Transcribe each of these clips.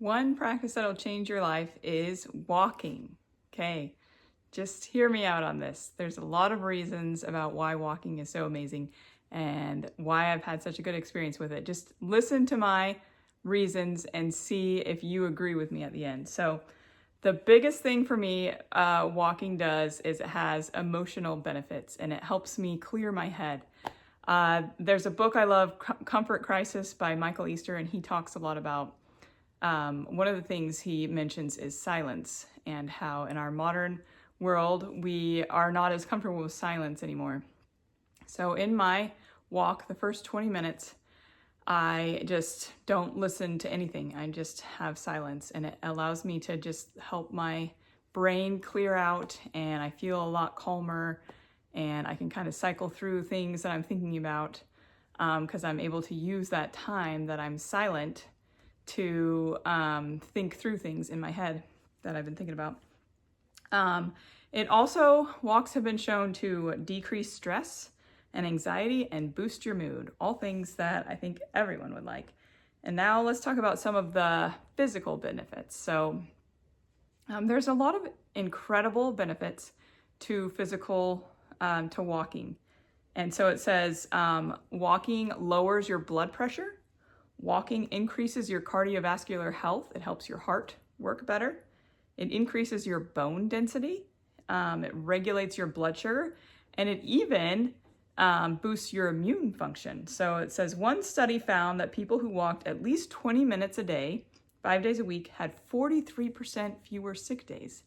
One practice that'll change your life is walking. Okay, just hear me out on this. There's a lot of reasons about why walking is so amazing and why I've had such a good experience with it. Just listen to my reasons and see if you agree with me at the end. So the biggest thing for me walking does is it has emotional benefits and it helps me clear my head. There's a book I love, Comfort Crisis by Michael Easter, and he talks a lot about one of the things he mentions is silence and how in our modern world we are not as comfortable with silence anymore. So in my walk, the first 20 minutes, I just don't listen to anything. I just have silence, and it allows me to just help my brain clear out, and I feel a lot calmer, and I can kind of cycle through things that I'm thinking about because I'm able to use that time that I'm silent to think through things in my head that I've been thinking about. Walks have been shown to decrease stress and anxiety and boost your mood, all things that I think everyone would like. And now let's talk about some of the physical benefits. So there's a lot of incredible benefits to walking. And so it says walking lowers your blood pressure. Walking increases your cardiovascular health. It helps your heart work better. It increases your bone density. It regulates your blood sugar, and it even boosts your immune function. So it says one study found that people who walked at least 20 minutes a day, 5 days a week, had 43% fewer sick days.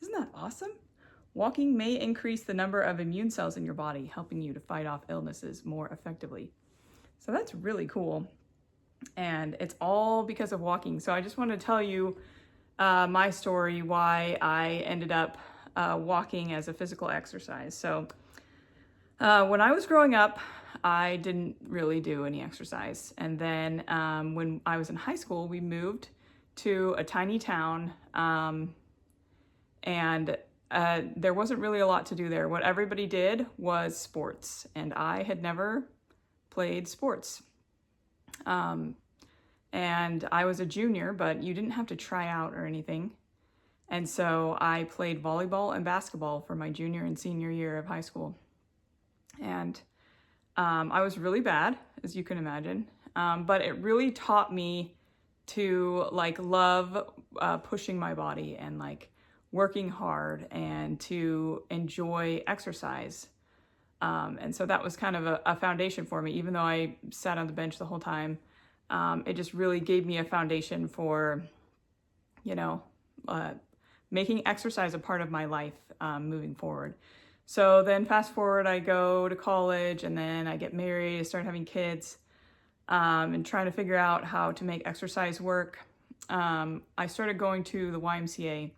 Isn't that awesome? Walking may increase the number of immune cells in your body, helping you to fight off illnesses more effectively. So that's really cool. And it's all because of walking. So I just want to tell you my story, why I ended up walking as a physical exercise. So when I was growing up, I didn't really do any exercise. And then when I was in high school, we moved to a tiny town, and there wasn't really a lot to do there. What everybody did was sports, and I had never played sports. And I was a junior, but you didn't have to try out or anything. And so I played volleyball and basketball for my junior and senior year of high school. And I was really bad, as you can imagine. But it really taught me to love pushing my body and working hard and to enjoy exercise. And so that was kind of a foundation for me, even though I sat on the bench the whole time. It just really gave me a foundation for, making exercise a part of my life moving forward. So then fast forward, I go to college, and then I get married, I start having kids, and trying to figure out how to make exercise work. I started going to the YMCA,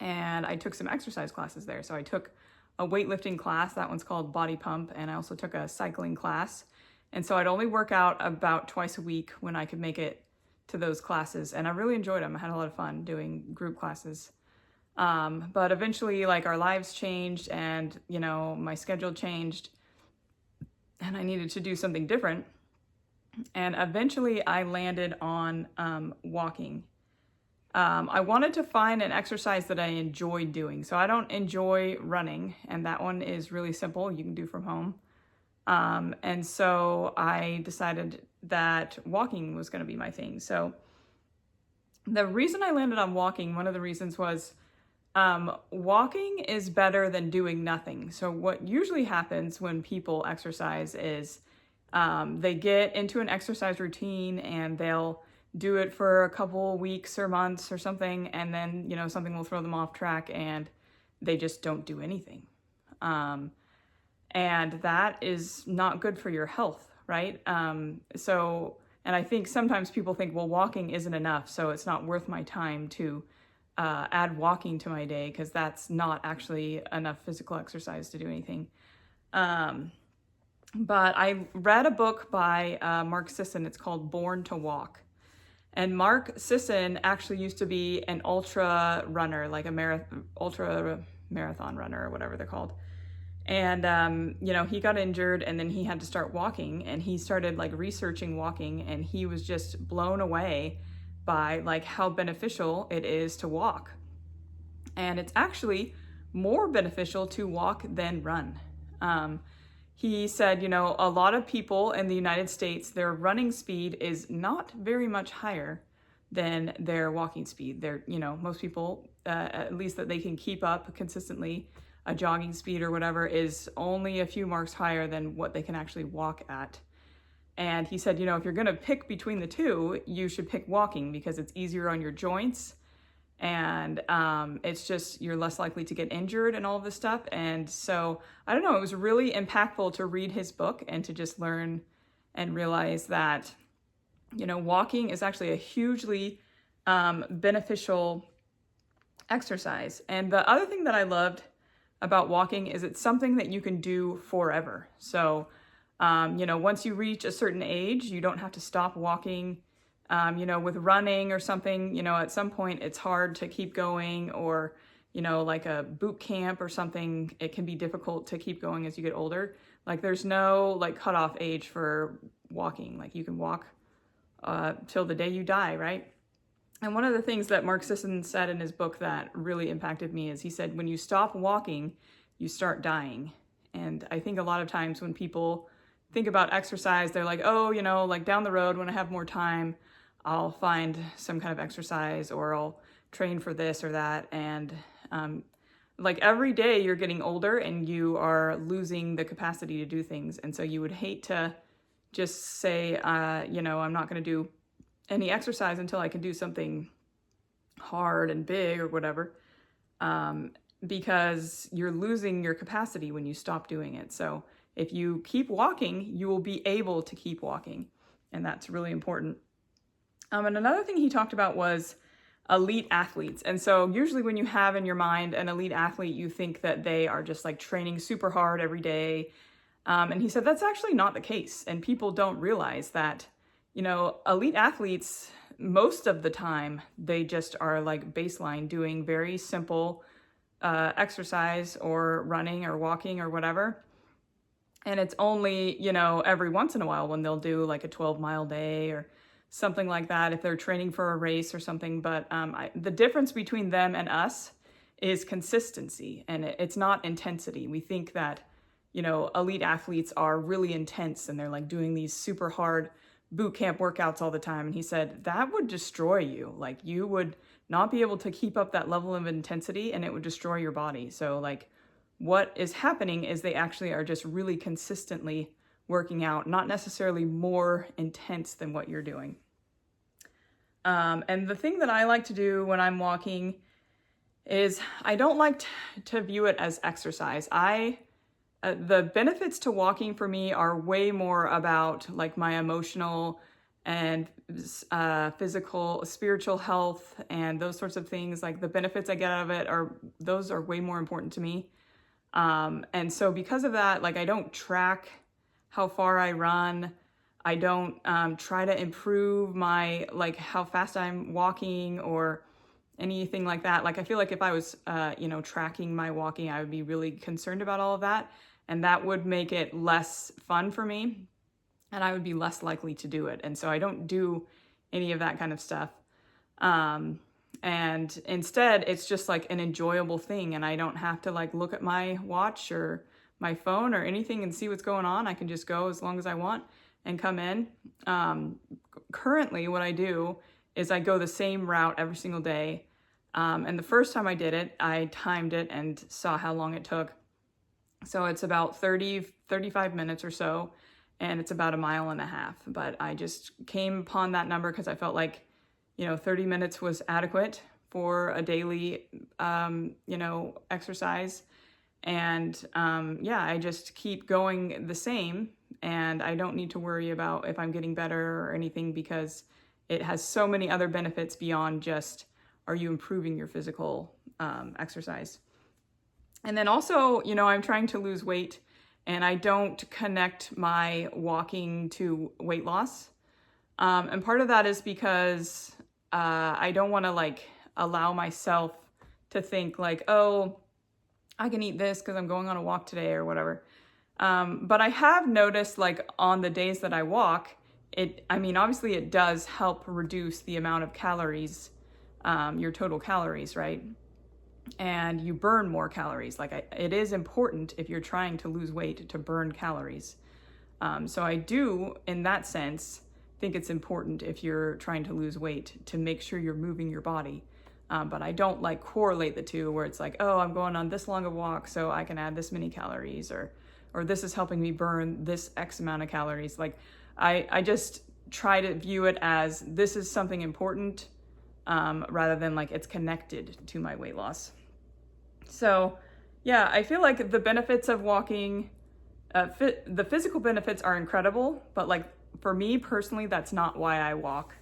and I took some exercise classes there. So I took a weightlifting class, that one's called Body Pump, and I also took a cycling class. And so I'd only work out about twice a week when I could make it to those classes. And I really enjoyed them. I had a lot of fun doing group classes. But eventually, our lives changed, and, my schedule changed, and I needed to do something different. And eventually I landed on walking. I wanted to find an exercise that I enjoyed doing. So I don't enjoy running, and that one is really simple. You can do from home. And so I decided that walking was going to be my thing. So the reason I landed on walking, one of the reasons was walking is better than doing nothing. So what usually happens when people exercise is they get into an exercise routine and they'll do it for a couple weeks or months or something, and then something will throw them off track and they just don't do anything. And that is not good for your health, right? And I think sometimes people think, well, walking isn't enough, so it's not worth my time to add walking to my day, because that's not actually enough physical exercise to do anything. But I read a book by Mark Sisson. It's called Born to Walk. And Mark Sisson actually used to be an ultra runner, like a ultra marathon runner or whatever they're called. And, he got injured, and then he had to start walking, and he started researching walking, and he was just blown away by like how beneficial it is to walk. And it's actually more beneficial to walk than run. He said, a lot of people in the United States, their running speed is not very much higher than their walking speed. Most people, at least that they can keep up consistently, a jogging speed or whatever is only a few marks higher than what they can actually walk at. And he said, if you're going to pick between the two, you should pick walking because it's easier on your joints. And it's just, you're less likely to get injured and all of this stuff. And so, I don't know, it was really impactful to read his book and to just learn and realize that, walking is actually a hugely beneficial exercise. And the other thing that I loved about walking is it's something that you can do forever. So, once you reach a certain age, you don't have to stop walking. With running or something, at some point it's hard to keep going, or, like a boot camp or something, it can be difficult to keep going as you get older. Like there's no like cutoff age for walking. Like you can walk till the day you die, right? And one of the things that Mark Sisson said in his book that really impacted me is he said, when you stop walking, you start dying. And I think a lot of times when people think about exercise, they're like, oh, like down the road when I have more time, I'll find some kind of exercise or I'll train for this or that. And like every day you're getting older and you are losing the capacity to do things. And so you would hate to just say, I'm not going to do any exercise until I can do something hard and big or whatever, because you're losing your capacity when you stop doing it. So if you keep walking, you will be able to keep walking. And that's really important. And another thing he talked about was elite athletes. And so usually when you have in your mind an elite athlete, you think that they are just like training super hard every day. And he said that's actually not the case. And people don't realize that, elite athletes, most of the time, they just are like baseline doing very simple exercise or running or walking or whatever. And it's only, every once in a while when they'll do like a 12-mile day or something like that, if they're training for a race or something. But the difference between them and us is consistency, and it's not intensity. We think that, elite athletes are really intense and they're like doing these super hard boot camp workouts all the time. And he said that would destroy you. Like you would not be able to keep up that level of intensity and it would destroy your body. So like what is happening is they actually are just really consistently working out, not necessarily more intense than what you're doing. And the thing that I like to do when I'm walking is I don't like to view it as exercise. The benefits to walking for me are way more about like my emotional and physical, spiritual health and those sorts of things. Like the benefits I get out of it those are way more important to me. And so because of that, like I don't track how far I run. I don't try to improve my, like how fast I'm walking or anything like that. Like I feel like if I was, tracking my walking, I would be really concerned about all of that. And that would make it less fun for me. And I would be less likely to do it. And so I don't do any of that kind of stuff. And instead, it's just like an enjoyable thing. And I don't have to like look at my watch or my phone or anything and see what's going on. I can just go as long as I want and come in. Currently, what I do is I go the same route every single day. And the first time I did it, I timed it and saw how long it took. So it's about 35 minutes or so, and it's about 1.5 miles. But I just came upon that number because I felt like, 30 minutes was adequate for a daily, exercise. And I just keep going the same, and I don't need to worry about if I'm getting better or anything because it has so many other benefits beyond just are you improving your physical exercise. And then also, I'm trying to lose weight, and I don't connect my walking to weight loss. And part of that is because I don't want to like allow myself to think like, oh, I can eat this because I'm going on a walk today or whatever. But I have noticed like on the days that I walk, obviously it does help reduce the amount of calories, your total calories, right? And you burn more calories. It is important if you're trying to lose weight to burn calories. So I do, in that sense, think it's important if you're trying to lose weight to make sure you're moving your body. But I don't correlate the two where it's oh, I'm going on this long a walk so I can add this many calories, or this is helping me burn this X amount of calories. I just try to view it as this is something important, rather than it's connected to my weight loss. So yeah, I feel like the benefits of walking, the physical benefits are incredible, but for me personally, that's not why I walk.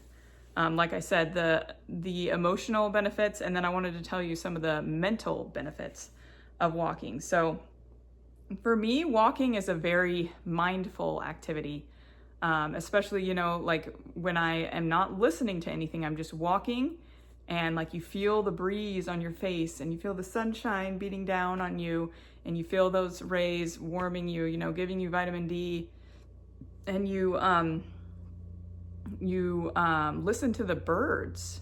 Like I said, the emotional benefits, and then I wanted to tell you some of the mental benefits of walking. So for me, walking is a very mindful activity, especially, when I am not listening to anything, I'm just walking, and you feel the breeze on your face, and you feel the sunshine beating down on you, and you feel those rays warming you, giving you vitamin D, and you listen to the birds,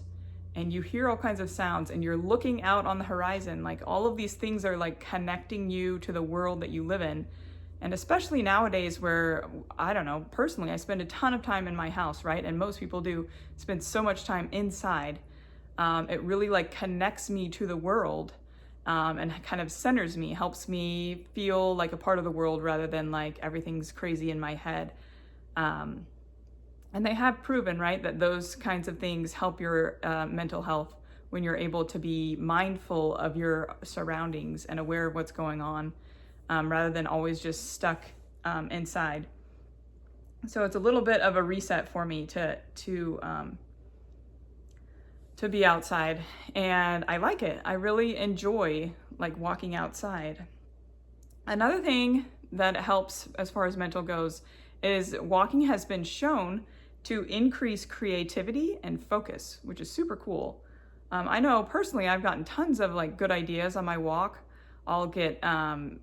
and you hear all kinds of sounds, and you're looking out on the horizon. All of these things are connecting you to the world that you live in. And especially nowadays where, I don't know, personally, I spend a ton of time in my house, right? And most people do spend so much time inside. It really connects me to the world, and kind of centers me, helps me feel like a part of the world rather than everything's crazy in my head. And they have proven, right, that those kinds of things help your mental health when you're able to be mindful of your surroundings and aware of what's going on, rather than always just stuck inside. So it's a little bit of a reset for me to be outside, and I like it. I really enjoy walking outside. Another thing that helps as far as mental goes is walking has been shown to increase creativity and focus, which is super cool. I know personally I've gotten tons of good ideas on my walk. I'll get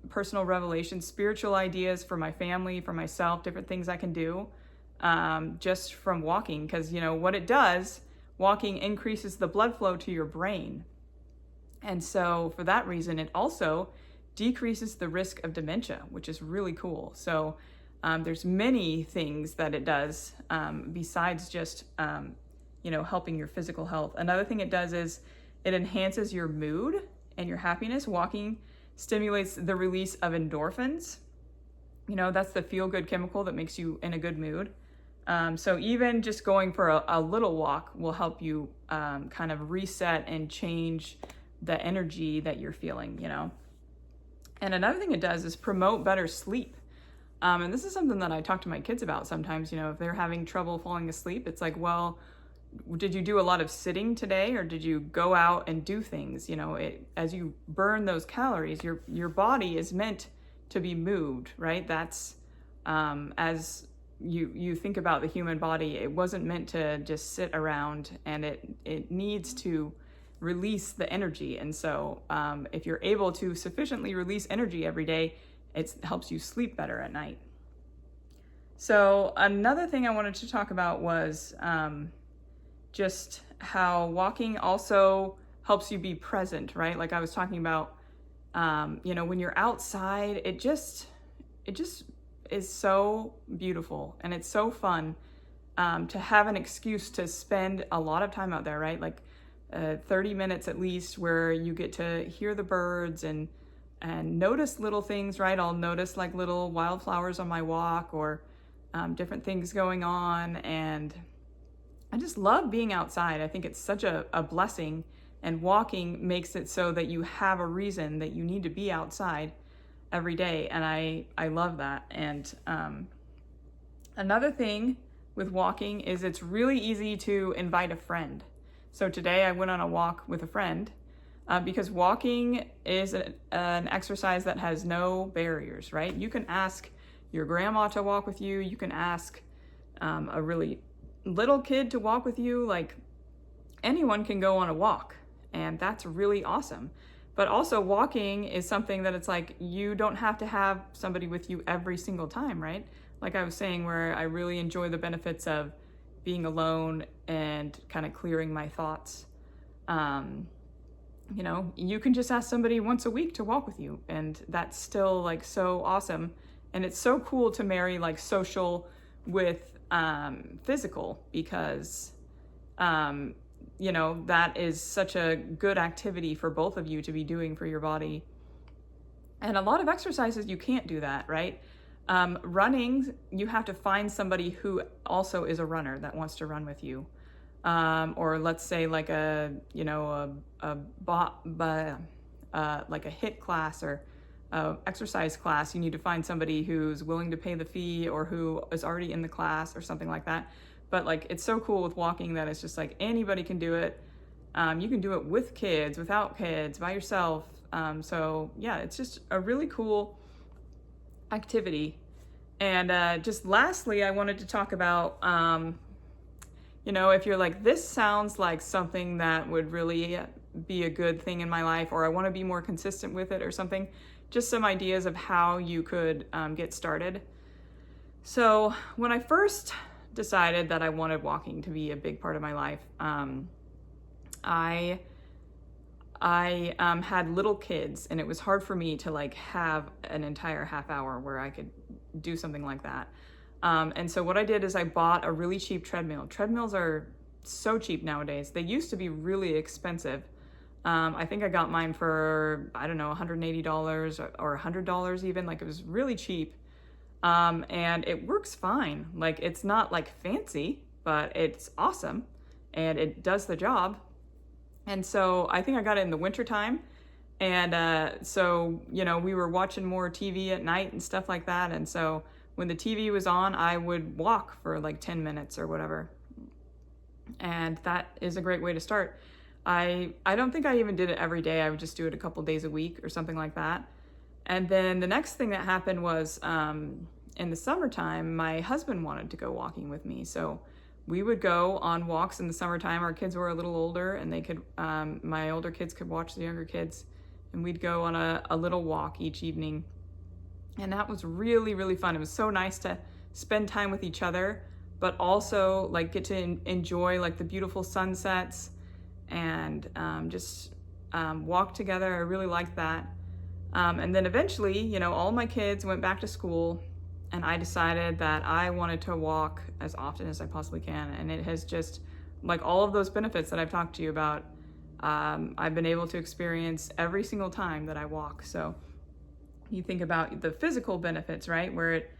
personal revelations, spiritual ideas for my family, for myself, different things I can do just from walking, because what it does, walking increases the blood flow to your brain. And so for that reason, it also decreases the risk of dementia, which is really cool. So there's many things that it does besides just, helping your physical health. Another thing it does is it enhances your mood and your happiness. Walking stimulates the release of endorphins. That's the feel-good chemical that makes you in a good mood. So even just going for a little walk will help you kind of reset and change the energy that you're feeling, And another thing it does is promote better sleep. And this is something that I talk to my kids about sometimes, if they're having trouble falling asleep, it's well, did you do a lot of sitting today, or did you go out and do things? As you burn those calories, your body is meant to be moved, right? That's, as you think about the human body, it wasn't meant to just sit around, and it needs to release the energy. And so if you're able to sufficiently release energy every day, it helps you sleep better at night. So another thing I wanted to talk about was just how walking also helps you be present, right? Like I was talking about, when you're outside, it just is so beautiful, and it's so fun to have an excuse to spend a lot of time out there, right? 30 minutes at least, where you get to hear the birds and notice little things, right? I'll notice little wildflowers on my walk, or different things going on, and I just love being outside. I think it's such a blessing, and walking makes it so that you have a reason that you need to be outside every day, and I love that. And another thing with walking is it's really easy to invite a friend. So today I went on a walk with a friend because walking is an exercise that has no barriers, right? You can ask your grandma to walk with you. You can ask a really little kid to walk with you. Anyone can go on a walk, and that's really awesome. But also walking is something that it's you don't have to have somebody with you every single time, right? like I was saying, where I really enjoy the benefits of being alone and kind of clearing my thoughts. You know, you can just ask somebody once a week to walk with you, and that's still like so awesome. And it's so cool to marry like social with physical, because you know, that is such a good activity for both of you to be doing for your body. And a lot of exercises, you can't do that, right? Running, you have to find somebody who also is a runner that wants to run with you. Or let's say like a, you know, like a HIIT class or exercise class. You need to find somebody who's willing to pay the fee or who is already in the class or something like that. But like, it's so cool with walking that it's just like anybody can do it. You can do it with kids, without kids, by yourself. So yeah, it's just a really cool activity. And just lastly, I wanted to talk about, you know, if you're like, this sounds like something that would really be a good thing in my life, or I want to be more consistent with it or something, just some ideas of how you could get started. So when I first decided that I wanted walking to be a big part of my life, I had little kids, and it was hard for me to like have an entire half hour where I could do something like that. And so what I did is I bought a really cheap treadmill. Treadmills are so cheap nowadays. They used to be really expensive. I think I got mine for, I don't know, $180 or $100 even. Like, it was really cheap. And it works fine. Like, it's not like fancy, but it's awesome and it does the job. And so I think I got it in the wintertime. And so, you know, we were watching more TV at night and stuff like that. And so when the TV was on, I would walk for like 10 minutes or whatever. And that is a great way to start. I don't think I even did it every day. I would just do it a couple days a week or something like that. And then the next thing that happened was in the summertime, my husband wanted to go walking with me. So we would go on walks in the summertime. Our kids were a little older, and they could, my older kids could watch the younger kids, and we'd go on a little walk each evening. And that was really, really fun. It was so nice to spend time with each other, but also like get to enjoy like the beautiful sunsets and just walk together. I really liked that. And then eventually, you know, all my kids went back to school, and I decided that I wanted to walk as often as I possibly can. And it has just, like, all of those benefits that I've talked to you about, I've been able to experience every single time that I walk. So you think about the physical benefits, right? Where it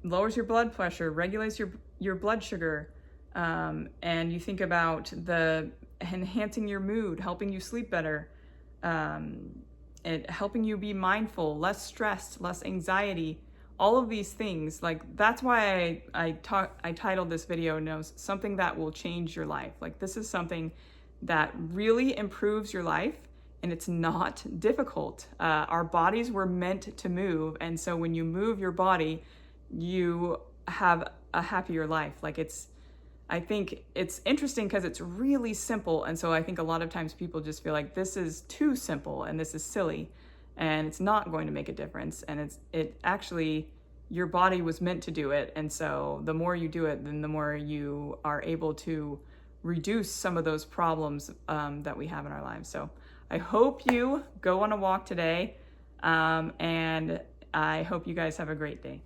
lowers your blood pressure, regulates your blood sugar. And you think about the enhancing your mood, helping you sleep better, helping you be mindful, less stressed, less anxiety, all of these things. Like, that's why I titled this video, something that will change your life. Like, this is something that really improves your life, and it's not difficult. Our bodies were meant to move, and so when you move your body, you have a happier life. Like, I think it's interesting because it's really simple, and so I think a lot of times people just feel like this is too simple and this is silly and it's not going to make a difference. And it actually, your body was meant to do it, and so the more you do it, then the more you are able to reduce some of those problems that we have in our lives. So I hope you go on a walk today, and I hope you guys have a great day.